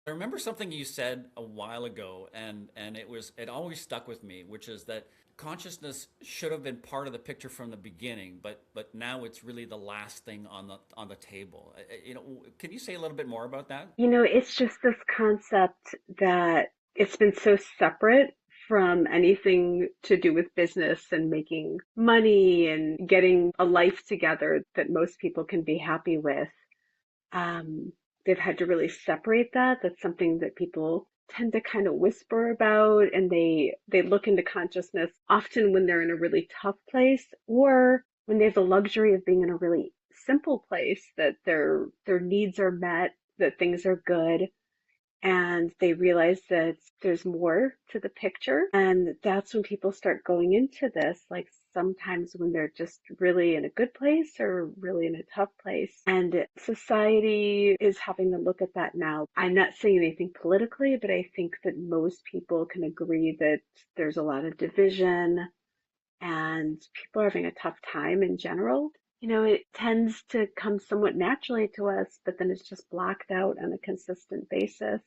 I remember something you said a while ago, and it always stuck with me, which is that consciousness should have been part of the picture from the beginning, but now it's really the last thing on the table. Can you say a little bit more about that? It's just this concept that it's been so separate from anything to do with business and making money and getting a life together that most people can be happy with. Um, they've had to really separate that. That's something that people tend to kind of whisper about, and they look into consciousness often when they're in a really tough place or when they have the luxury of being in a really simple place that their needs are met, that things are good, and they realize that there's more to the picture. And that's when people start going into this, like sometimes when they're just really in a good place or really in a tough place. And society is having to look at that now. I'm not saying anything politically, but I think that most people can agree that there's a lot of division and people are having a tough time in general. It tends to come somewhat naturally to us, but then it's just blocked out on a consistent basis.